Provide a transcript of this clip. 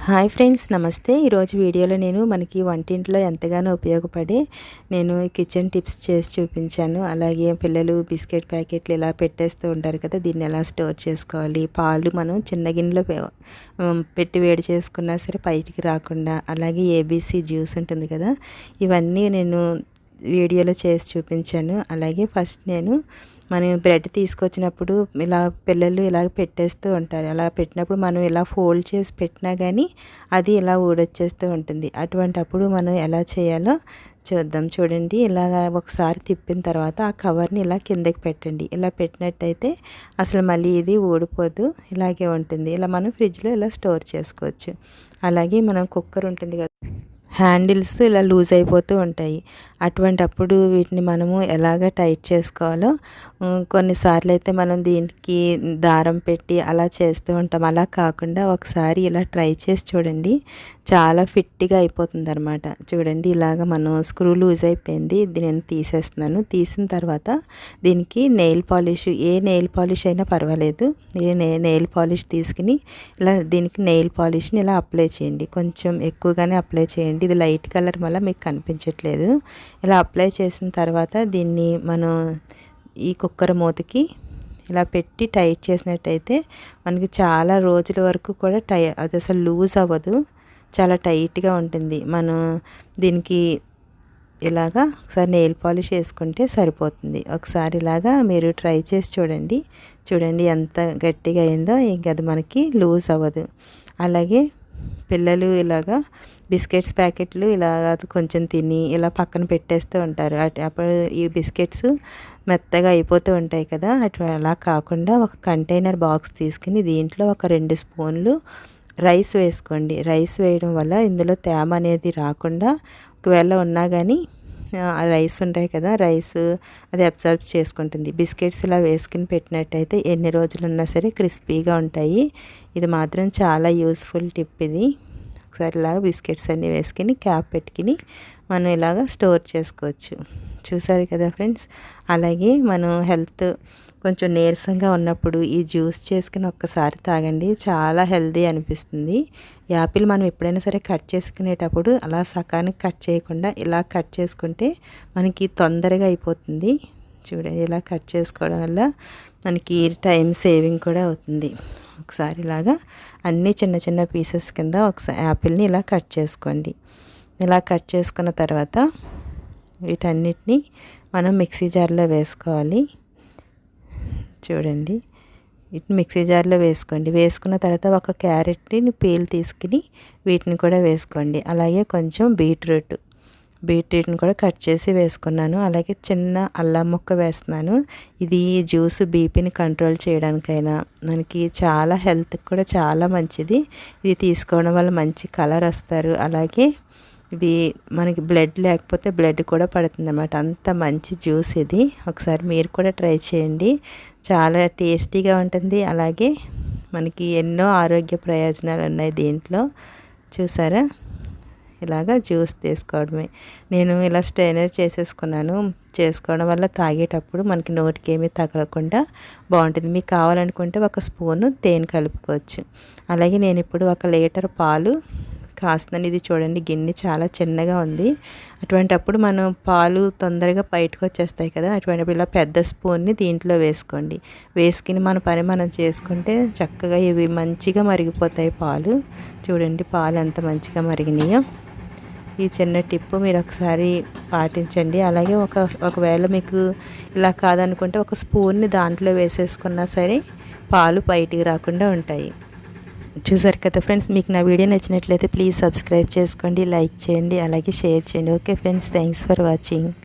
Hi friends, నమస్తే. ఈరోజు వీడియోలో నేను మనకి వంటింట్లో ఎంతగానో ఉపయోగపడే కిచెన్ టిప్స్ చేసి చూపించాను. అలాగే పిల్లలు బిస్కెట్ ప్యాకెట్లు ఇలా పెట్టేస్తూ ఉంటారు కదా, దీన్ని ఎలా స్టోర్ చేసుకోవాలి, పాలు మనం చిన్న గిన్నెలో పెట్టి వేడి చేసుకున్నా సరే బయటికి రాకుండా, అలాగే ఏబీసీ జ్యూస్ ఉంటుంది కదా, ఇవన్నీ నేను వీడియోలో చేసి చూపించాను. అలాగే ఫస్ట్ మనం బ్రెడ్ తీసుకొచ్చినప్పుడు ఇలా పిల్లలు ఇలా పెట్టేస్తూ ఉంటారు. అలా పెట్టినప్పుడు మనం ఇలా ఫోల్డ్ చేసి పెట్టినా కానీ అది ఇలా ఊడొచ్చేస్తూ ఉంటుంది. అటువంటప్పుడు మనం ఎలా చేయాలో చూద్దాం. చూడండి, ఇలాగ ఒకసారి తిప్పిన తర్వాత ఆ కవర్ని ఇలా కిందకి పెట్టండి. ఇలా పెట్టినట్టయితే అసలు మళ్ళీ ఇది ఊడిపోదు, ఇలాగే ఉంటుంది. ఇలా మనం ఫ్రిడ్జ్లో ఇలా స్టోర్ చేసుకోవచ్చు. అలాగే మనం కుక్కర్ ఉంటుంది కదా, హ్యాండిల్స్ ఇలా లూజ్ అయిపోతూ ఉంటాయి. అటువంటప్పుడు వీటిని మనము ఎలాగ టైట్ చేసుకోవాలో కొన్నిసార్లు అయితే మనం దీనికి దారం పెట్టి అలా చేస్తూ ఉంటాం. అలా కాకుండా ఒకసారి ఇలా ట్రై చేసి చూడండి, చాలా ఫిట్గా అయిపోతుంది అనమాట. చూడండి, ఇలాగ మనం స్క్రూ లూజ్ అయిపోయింది. ఇది నేను తీసేస్తున్నాను. తీసిన తర్వాత దీనికి నెయిల్ పాలిష్, ఏ నెయిల్ పాలిష్ అయినా పర్వాలేదు, నెయిల్ పాలిష్ తీసుకుని ఇలా దీనికి నెయిల్ పాలిష్ని ఇలా అప్లై చేయండి. కొంచెం ఎక్కువగానే అప్లై చేయండి. ఇది లైట్ కలర్ వల్ల మీకు కనిపించట్లేదు. ఇలా అప్లై చేసిన తర్వాత దీన్ని మనం ఈ కుక్కర్ మూతకి ఇలా పెట్టి టైట్ చేసినట్టయితే మనకి చాలా రోజుల వరకు కూడా అది అసలు లూజ్ అవ్వదు, చాలా టైట్గా ఉంటుంది. మనం దీనికి ఇలాగా ఒకసారి నెయిల్ పాలిష్ వేసుకుంటే సరిపోతుంది. ఒకసారి ఇలాగా మీరు ట్రై చేసి చూడండి. చూడండి ఎంత గట్టిగా అయిందో, ఇంకా అది మనకి లూజ్ అవ్వదు. అలాగే పిల్లలు ఇలాగా బిస్కెట్స్ ప్యాకెట్లు ఇలాగ కొంచెం తిని ఇలా పక్కన పెట్టేస్తూ ఉంటారు. అప్పుడు ఈ బిస్కెట్స్ మెత్తగా అయిపోతూ ఉంటాయి కదా, అలా కాకుండా ఒక కంటైనర్ బాక్స్ తీసుకుని దీంట్లో ఒక 2 స్పూన్లు రైస్ వేసుకోండి. రైస్ వేయడం వల్ల ఇందులో తేమ అనేది రాకుండా, ఒకవేళ ఉన్నా కానీ రైస్ ఉంటాయి కదా, రైస్ అది అబ్జర్వ్ చేసుకుంటుంది. బిస్కెట్స్ ఇలా వేసుకుని పెట్టినట్టయితే ఎన్ని రోజులున్నా సరే క్రిస్పీగా ఉంటాయి. ఇది మాత్రం చాలా యూస్ఫుల్ టిప్ ఇది. ఒకసారి ఇలాగ బిస్కెట్స్ అన్నీ వేసుకుని క్యాప్ పెట్టుకుని మనం ఇలాగ స్టోర్ చేసుకోవచ్చు. చూసారు కదా ఫ్రెండ్స్. అలాగే మనం హెల్త్ కొంచెం నీరసంగా ఉన్నప్పుడు ఈ జ్యూస్ చేసుకుని ఒక్కసారి తాగండి, చాలా హెల్తీ అనిపిస్తుంది. యాపిల్ మనం ఎప్పుడైనా సరే కట్ చేసుకునేటప్పుడు అలా సకానికి కట్ చేయకుండా ఇలా కట్ చేసుకుంటే మనకి తొందరగా అయిపోతుంది. చూడండి, ఇలా కట్ చేసుకోవడం వల్ల మనకి టైం సేవింగ్ కూడా అవుతుంది. ఒకసారి ఇలాగా అన్నీ చిన్న చిన్న పీసెస్ కింద ఒకసారి యాపిల్ని ఇలా కట్ చేసుకోండి. ఇలా కట్ చేసుకున్న తర్వాత వీటన్నిటిని మనం మిక్సీ జార్లో వేసుకోవాలి. చూడండి, వీటిని మిక్సీ జార్లో వేసుకోండి. వేసుకున్న తర్వాత ఒక క్యారెట్ని పీల్ తీసుకుని వీటిని కూడా వేసుకోండి. అలాగే కొంచెం బీట్రూట్ని కూడా కట్ చేసి వేసుకున్నాను. అలాగే చిన్న అల్లం ముక్క వేస్తున్నాను. ఇది జ్యూస్ బీపీని కంట్రోల్ చేయడానికైనా మనకి చాలా హెల్త్కి కూడా చాలా మంచిది. ఇది తీసుకోవడం వల్ల మంచి కలర్ వస్తారు. అలాగే ఇది మనకి బ్లడ్ లేకపోతే బ్లడ్ కూడా పడుతుంది అన్నమాట, అంత మంచి జ్యూస్ ఇది. ఒకసారి మీరు కూడా ట్రై చేయండి, చాలా టేస్టీగా ఉంటుంది. అలాగే మనకి ఎన్నో ఆరోగ్య ప్రయోజనాలు ఉన్నాయి దీంట్లో. చూసారా, ఇలాగా జ్యూస్ తీసుకోవడమే. నేను ఇలా స్ట్రైనర్ చేసుకోవడం వల్ల తాగేటప్పుడు మనకి నోటికి ఏమీ తగలకుండా బాగుంటుంది. మీకు కావాలనుకుంటే ఒక స్పూను తేనె కలుపుకోవచ్చు. అలాగే నేను ఇప్పుడు 1 లీటర్ పాలు కాస్తున్నాను. ఇది చూడండి, గిన్నె చాలా చిన్నగా ఉంది. అటువంటప్పుడు మనం పాలు తొందరగా బయటకు వచ్చేస్తాయి కదా, అటువంటిప్పుడు ఇలా పెద్ద స్పూన్ని దీంట్లో వేసుకోండి. వేసుకుని మన పని మనం చేసుకుంటే చక్కగా ఇవి మంచిగా మరిగిపోతాయి పాలు. చూడండి, పాలు ఎంత మంచిగా మరిగినాయో. ఈ చిన్న టిప్పు మీరు ఒకసారి పాటించండి. అలాగే ఒకవేళ మీకు ఇలా కాదనుకుంటే ఒక స్పూన్ని దాంట్లో వేసేసుకున్నా సరే పాలు బయటికి రాకుండా ఉంటాయి. చూసారు కదా ఫ్రెండ్స్, మీకు నా వీడియో నచ్చినట్లయితే ప్లీజ్ సబ్స్క్రైబ్ చేసుకోండి, లైక్ చేయండి, అలాగే షేర్ చేయండి. Okay friends, thanks for watching.